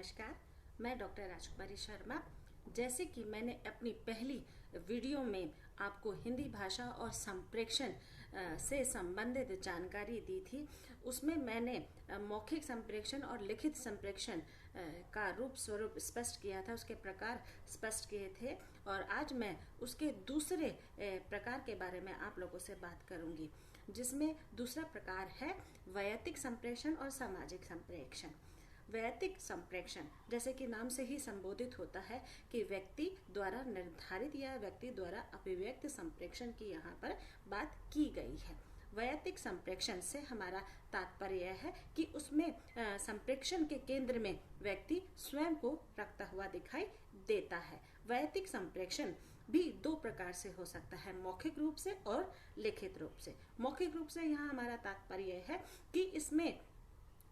नमस्कार, मैं डॉक्टर राजकुमारी शर्मा। जैसे कि मैंने अपनी पहली वीडियो में आपको हिंदी भाषा और संप्रेषण से संबंधित जानकारी दी थी, उसमें मैंने मौखिक संप्रेषण और लिखित संप्रेषण का रूप स्वरूप स्पष्ट किया था, उसके प्रकार स्पष्ट किए थे। और आज मैं उसके दूसरे प्रकार के बारे में आप लोगों से बात करूंगी, जिसमें दूसरा प्रकार है वैयक्तिक संप्रेषण और सामाजिक संप्रेषण। वैयक्तिक संप्रेषण जैसे कि नाम से ही संबोधित होता है कि व्यक्ति द्वारा निर्धारित या व्यक्ति द्वारा अभिव्यक्त संप्रेषण की यहाँ पर बात की गई है। वैयक्तिक संप्रेषण से हमारा तात्पर्य है कि उसमें संप्रेषण के केंद्र में व्यक्ति स्वयं को रखता हुआ दिखाई देता है। वैयक्तिक संप्रेषण भी दो प्रकार से हो सकता है, मौखिक रूप से और लिखित रूप से। मौखिक रूप से यहाँ हमारा तात्पर्य है कि इसमें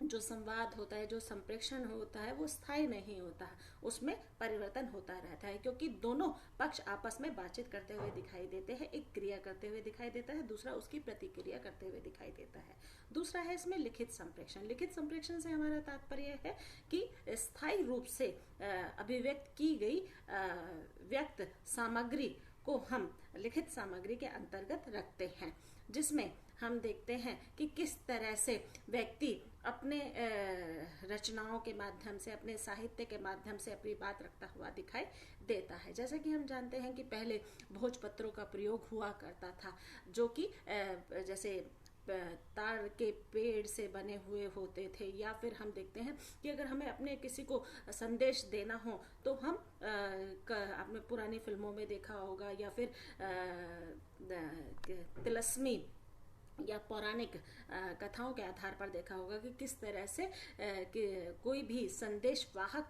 जो संवाद होता है, जो संप्रेषण होता है, वो स्थायी नहीं होता है, उसमें परिवर्तन होता रहता है, क्योंकि दोनों पक्ष आपस में बातचीत करते हुए दिखाई देते हैं। एक क्रिया करते हुए दिखाई देता है, दूसरा उसकी प्रतिक्रिया करते हुए दिखाई देता है। दूसरा है इसमें लिखित संप्रेषण। लिखित संप्रेषण से हमारा तात्पर्य है कि स्थायी रूप से अभिव्यक्त की गई व्यक्त सामग्री को हम लिखित सामग्री के अंतर्गत रखते हैं, जिसमें हम देखते हैं कि किस तरह से व्यक्ति अपने रचनाओं के माध्यम से, अपने साहित्य के माध्यम से अपनी बात रखता हुआ दिखाई देता है। जैसे कि हम जानते हैं कि पहले भोजपत्रों का प्रयोग हुआ करता था, जो कि जैसे ताड़ के पेड़ से बने हुए होते थे, या फिर हम देखते हैं कि अगर हमें अपने किसी को संदेश देना हो तो हम आपने पुरानी फिल्मों में देखा होगा, या फिर तिलस्मी या पौराणिक कथाओं के आधार पर देखा होगा कि किस तरह से कि कोई भी संदेश वाहक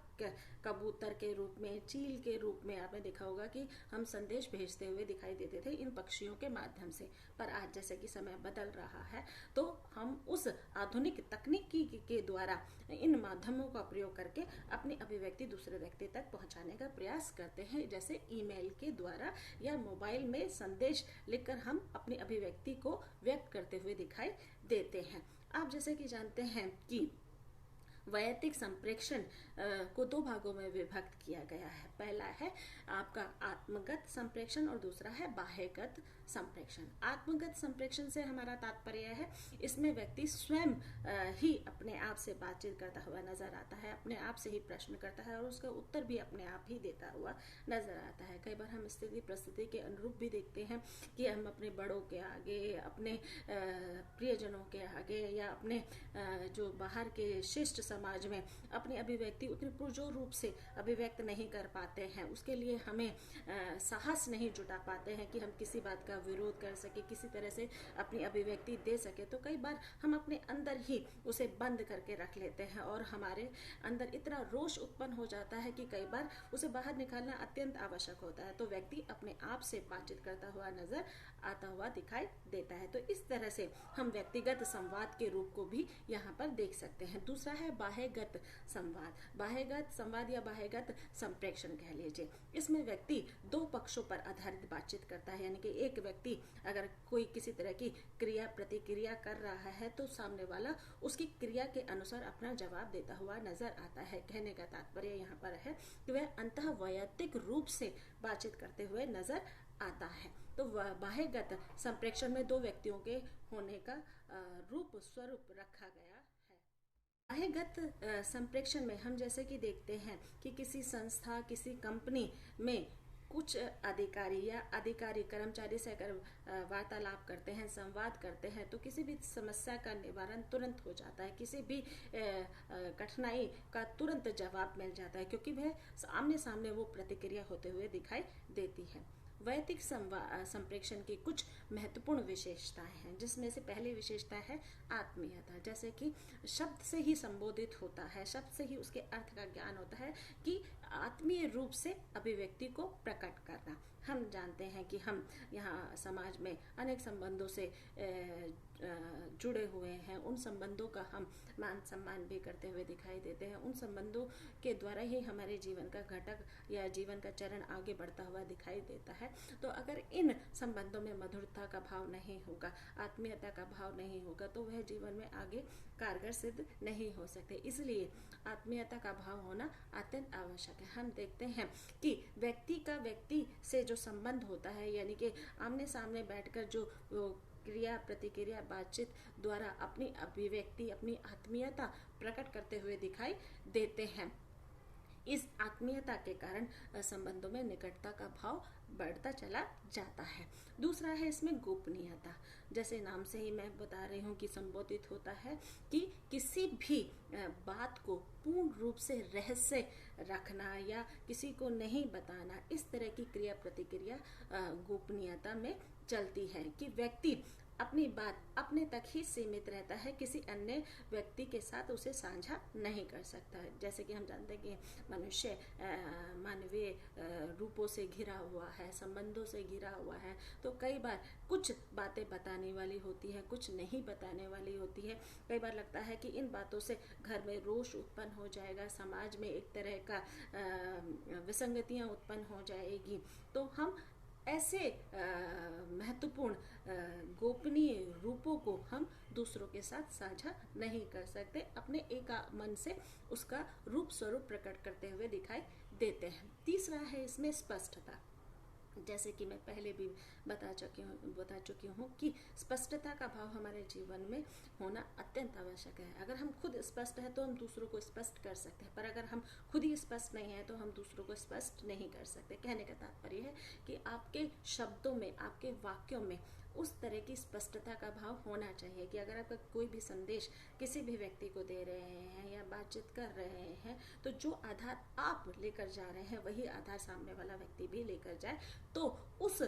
कबूतर के रूप में, चील के रूप में आपने देखा होगा कि हम संदेश भेजते हुए दिखाई देते थे इन पक्षियों के माध्यम से। पर आज जैसे कि समय बदल रहा है, तो हम उस आधुनिक तकनीकी के द्वारा इन माध्यमों का प्रयोग करके अपनी अभिव्यक्ति दूसरे व्यक्ति तक पहुंचाने का प्रयास करते हैं, जैसे ईमेल के द्वारा या मोबाइल में संदेश लिखकर हम अपनी अभिव्यक्ति को व्यक्त करते हुए दिखाई देते हैं। आप जैसे कि जानते हैं कि वैयक्तिक संप्रेषण को दो भागों में विभक्त किया गया है। पहला है आपका आत्मगत संप्रेषण और दूसरा है बाह्यगत संप्रेषण। आत्मगत संप्रेषण से हमारा तात्पर्य है इसमें व्यक्ति स्वयं ही अपने आप से बातचीत करता हुआ नजर आता है, अपने आप से ही प्रश्न करता है और उसका उत्तर भी अपने आप ही देता हुआ नजर आता है। कई बार हम स्थिति परिस्थिति के अनुरूप भी देखते हैं कि हम अपने बड़ों के आगे, अपने प्रियजनों के आगे, या अपने जो बाहर के शिष्ट समाज में अपनी अभिव्यक्ति उतनी पुरजोर रूप से अभिव्यक्त नहीं कर पाते हैं। उसके लिए हमें साहस नहीं जुटा पाते हैं कि हम किसी बात का विरोध कर सके, किसी तरह से अपनी अभिव्यक्ति दे सके। तो कई बार हम अपने अंदर ही उसे बंद करके रख लेते हैं और हमारे अंदर इतना रोष उत्पन्न हो जाता है कि कई बार उसे बाहर निकालना अत्यंत आवश्यक होता है। तो व्यक्ति अपने आप से बातचीत करता हुआ नजर आता हुआ दिखाई देता है। तो इस तरह से हम व्यक्तिगत संवाद के रूप को भी यहाँ पर देख सकते हैं। दूसरा है बाह्यगत संवाद। बाह्यगत संवाद या बाह्यगत संप्रेषण कह लीजिए। इसमें व्यक्ति दो पक्षों पर आधारित बातचीत करता है, यानी कि एक व्यक्ति अगर कोई किसी तरह की क्रिया प्रतिक्रिया कर रहा है तो सामने वाला उसकी क्रिया के अनुसार अपना जवाब देता हुआ नजर आता है। कहने का तात्पर्य यहाँ पर है कि वह अंतः वैयक्तिक रूप से बातचीत करते हुए नजर आता है। तो बाह्यगत संप्रेषण में दो व्यक्तियों के होने का रूप स्वरूप रखा गया है। बाह्यगत संप्रेषण में हम जैसे कि देखते हैं कि किसी संस्था, किसी कंपनी में कुछ अधिकारी या अधिकारी कर्मचारी से अगर वार्तालाप करते हैं, संवाद करते हैं, तो किसी भी समस्या का निवारण तुरंत हो जाता है, किसी भी कठिनाई का तुरंत जवाब मिल जाता है, क्योंकि वह आमने सामने वो प्रतिक्रिया होते हुए दिखाई देती है। वैयक्तिक संप्रेषण की कुछ महत्वपूर्ण विशेषताएं हैं, जिसमें से पहली विशेषता है आत्मीयता। जैसे कि शब्द से ही संबोधित होता है, शब्द से ही उसके अर्थ का ज्ञान होता है, कि आत्मीय रूप से अभिव्यक्ति को प्रकट करना। हम जानते हैं कि हम यहाँ समाज में अनेक संबंधों से जुड़े हुए हैं, उन संबंधों का हम मान सम्मान भी करते हुए दिखाई देते हैं। उन संबंधों के द्वारा ही हमारे जीवन का घटक या जीवन का चरण आगे बढ़ता हुआ दिखाई देता है। तो अगर इन संबंधों में मधुरता का भाव नहीं होगा, आत्मीयता का भाव नहीं होगा, तो वह जीवन में आगे कारगर सिद्ध नहीं हो सकते। इसलिए आत्मीयता का भाव होना अत्यंत आवश्यक है। हम देखते हैं कि व्यक्ति का व्यक्ति से जो संबंध होता है, यानी कि आमने सामने बैठकर जो क्रिया प्रतिक्रिया बातचीत द्वारा अपनी अभिव्यक्ति, अपनी आत्मीयता प्रकट करते हुए दिखाई देते हैं, इस आत्मीयता के कारण संबंधों में निकटता का भाव बढ़ता चला जाता है। दूसरा है इसमें गोपनीयता। जैसे नाम से ही मैं बता रही हूँ कि संबोधित होता है कि किसी भी बात को पूर्ण रूप से रहस्य रखना या किसी को नहीं बताना, इस तरह की क्रिया प्रतिक्रिया गोपनीयता में चलती है कि व्यक्ति अपनी बात अपने तक ही सीमित रहता है, किसी अन्य व्यक्ति के साथ उसे साझा नहीं कर सकता है। जैसे कि हम जानते हैं कि मनुष्य मानवीय रूपों से घिरा हुआ है, संबंधों से घिरा हुआ है, तो कई बार कुछ बातें बताने वाली होती है, कुछ नहीं बताने वाली होती है। कई बार लगता है कि इन बातों से घर में रोष उत्पन्न हो जाएगा, समाज में एक तरह का विसंगतियां उत्पन्न हो जाएगी। तो हम ऐसे महत्वपूर्ण गोपनीय रूपों को हम दूसरों के साथ साझा नहीं कर सकते, अपने एक मन से उसका रूप स्वरूप प्रकट करते हुए दिखाई देते हैं। तीसरा है इसमें स्पष्टता। जैसे कि मैं पहले भी बता चुकी हूँ कि स्पष्टता का भाव हमारे जीवन में होना अत्यंत आवश्यक है। अगर हम खुद स्पष्ट हैं तो हम दूसरों को स्पष्ट कर सकते हैं, पर अगर हम खुद ही स्पष्ट नहीं हैं तो हम दूसरों को स्पष्ट नहीं कर सकते। कहने का तात्पर्य है कि आपके शब्दों में, आपके वाक्यों में उस तरह की स्पष्टता का भाव होना चाहिए कि अगर आपका कोई भी संदेश किसी भी व्यक्ति को दे रहे हैं या बातचीत कर रहे हैं, तो जो आधार आप लेकर जा रहे हैं वही आधार सामने वाला व्यक्ति भी लेकर जाए, तो उस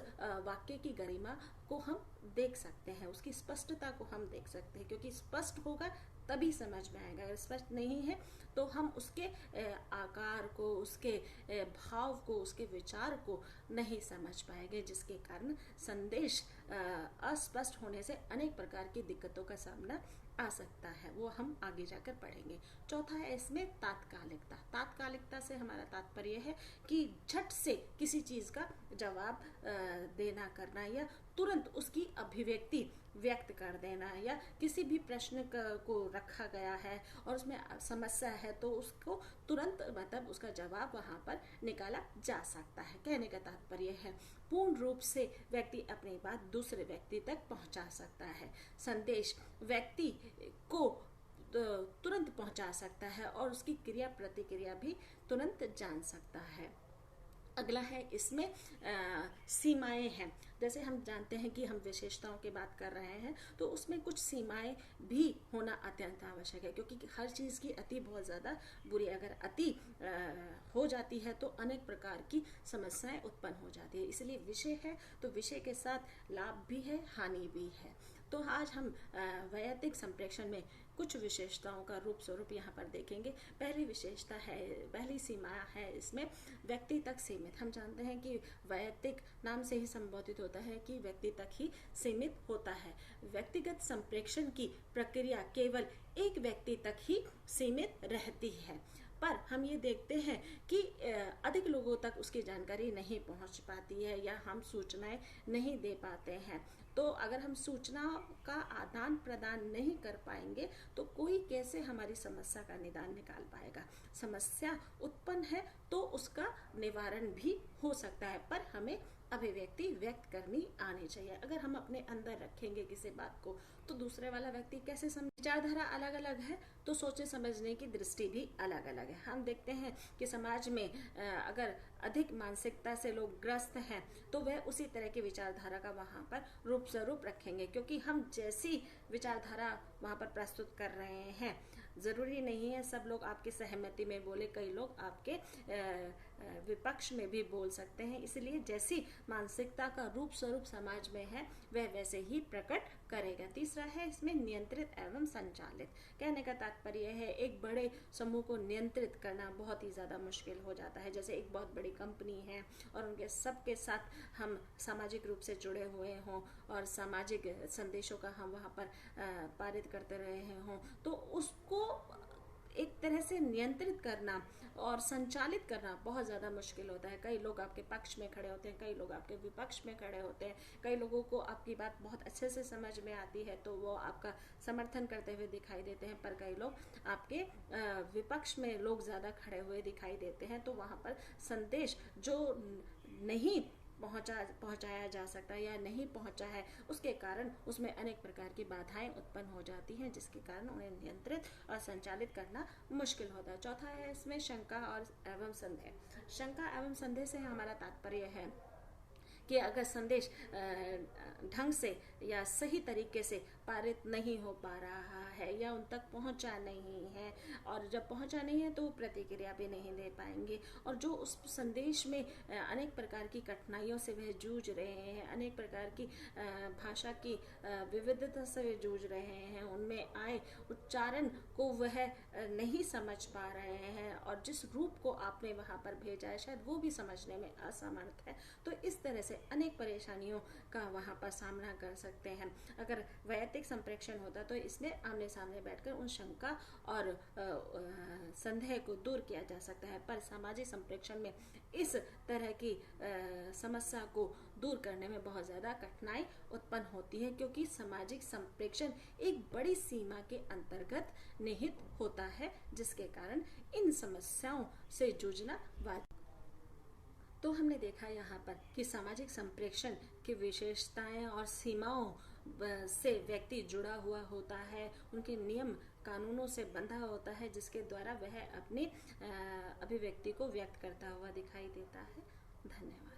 वाक्य की गरिमा को हम देख सकते हैं, उसकी स्पष्टता को हम देख सकते हैं, क्योंकि स्पष्ट होगा तभी समझ में आएगा। अगर स्पष्ट नहीं है तो हम उसके आकार को, उसके भाव को, उसके विचार को नहीं समझ पाएंगे, जिसके कारण संदेश अस्पष्ट होने से अनेक प्रकार की दिक्कतों का सामना आ सकता है। वो हम आगे जाकर पढ़ेंगे। चौथा है इसमें तात्कालिकता। तात्कालिकता से हमारा तात्पर्य है कि झट से किसी चीज़ का जवाब देना करना या तुरंत उसकी अभिव्यक्ति व्यक्त कर देना, या किसी भी प्रश्न को रखा गया है और उसमें समस्या है तो उसको तुरंत मतलब उसका जवाब वहाँ पर निकाला जा सकता है। कहने का तात्पर्य है पूर्ण रूप से व्यक्ति अपनी बात दूसरे व्यक्ति तक पहुँचा सकता है, संदेश व्यक्ति को तुरंत पहुँचा सकता है और उसकी क्रिया प्रतिक्रिया भी तुरंत जान सकता है। अगला है इसमें सीमाएं हैं। जैसे हम जानते हैं कि हम विशेषताओं की बात कर रहे हैं तो उसमें कुछ सीमाएं भी होना अत्यंत आवश्यक है, क्योंकि हर चीज़ की अति बहुत ज़्यादा बुरी, अगर अति हो जाती है तो अनेक प्रकार की समस्याएं उत्पन्न हो जाती है। इसलिए विषय है तो विषय के साथ लाभ भी है, हानि भी है। तो आज हम वैयक्तिक संप्रेषण में कुछ विशेषताओं का रूप स्वरूप यहाँ पर देखेंगे। पहली विशेषता है, पहली सीमा है इसमें व्यक्ति तक सीमित। हम जानते हैं कि वैयक्तिक नाम से ही संबोधित होता है कि व्यक्ति तक ही सीमित होता है। व्यक्तिगत संप्रेषण की प्रक्रिया केवल एक व्यक्ति तक ही सीमित रहती है, पर हम ये देखते हैं कि अधिक लोगों तक उसकी जानकारी नहीं पहुंच पाती है या हम सूचनाएं नहीं दे पाते हैं। तो अगर हम सूचना का आदान प्रदान नहीं कर पाएंगे तो कोई कैसे हमारी समस्या का निदान निकाल पाएगा। समस्या उत्पन्न है तो उसका निवारण भी हो सकता है, पर हमें अभिव्यक्ति व्यक्त करनी आनी चाहिए। अगर हम अपने अंदर रखेंगे किसी बात को तो दूसरे वाला व्यक्ति कैसे समझ। विचारधारा अलग अलग है तो सोचने समझने की दृष्टि भी अलग अलग है। हम देखते हैं कि समाज में अगर अधिक मानसिकता से लोग ग्रस्त हैं तो वह उसी तरह की विचारधारा का वहाँ पर रूप स्वरूप रखेंगे, क्योंकि हम जैसी विचारधारा वहाँ पर प्रस्तुत कर रहे हैं ज़रूरी नहीं है सब लोग आपकी सहमति में बोले, कई लोग आपके विपक्ष में भी बोल सकते हैं। इसलिए जैसी मानसिकता का रूप स्वरूप समाज में है वह वैसे ही प्रकट करेगा। तीसरा है इसमें नियंत्रित एवं संचालित। कहने का तात्पर्य है एक बड़े समूह को नियंत्रित करना बहुत ही ज़्यादा मुश्किल हो जाता है। जैसे एक बहुत बड़ी कंपनी है और उनके सबके साथ हम सामाजिक रूप से जुड़े हुए हों और सामाजिक संदेशों का हम वहाँ पर पारित करते रहे हों, तो उसको एक तरह से नियंत्रित करना और संचालित करना बहुत ज़्यादा मुश्किल होता है। कई लोग आपके पक्ष में खड़े होते हैं, कई लोग आपके विपक्ष में खड़े होते हैं, कई लोगों को आपकी बात बहुत अच्छे से समझ में आती है तो वो आपका समर्थन करते हुए दिखाई देते हैं, पर कई लोग आपके विपक्ष में लोग ज़्यादा खड़े हुए दिखाई देते हैं। तो वहाँ पर संदेश जो नहीं पहुंचाया जा सकता या नहीं पहुंचा है, उसके कारण उसमें अनेक प्रकार की बाधाएं उत्पन्न हो जाती हैं, जिसके कारण उन्हें नियंत्रित और संचालित करना मुश्किल होता है। चौथा है इसमें शंका और एवं संदेह। शंका एवं संदेह से हमारा तात्पर्य है कि अगर संदेश ढंग से या सही तरीके से पारित नहीं हो पा रहा है या उन तक पहुंचा नहीं है, और जब पहुंचा नहीं है तो प्रतिक्रिया भी नहीं दे पाएंगे, और जो उस संदेश में अनेक प्रकार की कठिनाइयों से वह जूझ रहे हैं, अनेक प्रकार की भाषा की विविधता से वे जूझ रहे हैं, उनमें आए उच्चारण को वह नहीं समझ पा रहे हैं, और जिस रूप को आपने वहाँ पर भेजा है शायद वो भी समझने में असमर्थ है, तो इस तरह से अनेक परेशानियों का वहाँ पर सामना कर सकते हैं। अगर वैयक्तिक संप्रेषण होता तो इसमें आमने सामने बैठकर उन शंका और संदेह को दूर किया जा सकता है, पर सामाजिक संप्रेषण में इस तरह की समस्या को दूर करने में बहुत ज़्यादा कठिनाई उत्पन्न होती है, क्योंकि सामाजिक संप्रेषण एक बड़ी सीमा के अंतर्गत निहित होता है, जिसके कारण इन समस्याओं से जूझना वाजिब। तो हमने देखा यहाँ पर कि सामाजिक संप्रेषण की विशेषताएं और सीमाओं से व्यक्ति जुड़ा हुआ होता है, उनके नियम कानूनों से बंधा होता है, जिसके द्वारा वह अपनी अभिव्यक्ति को व्यक्त करता हुआ दिखाई देता है। धन्यवाद।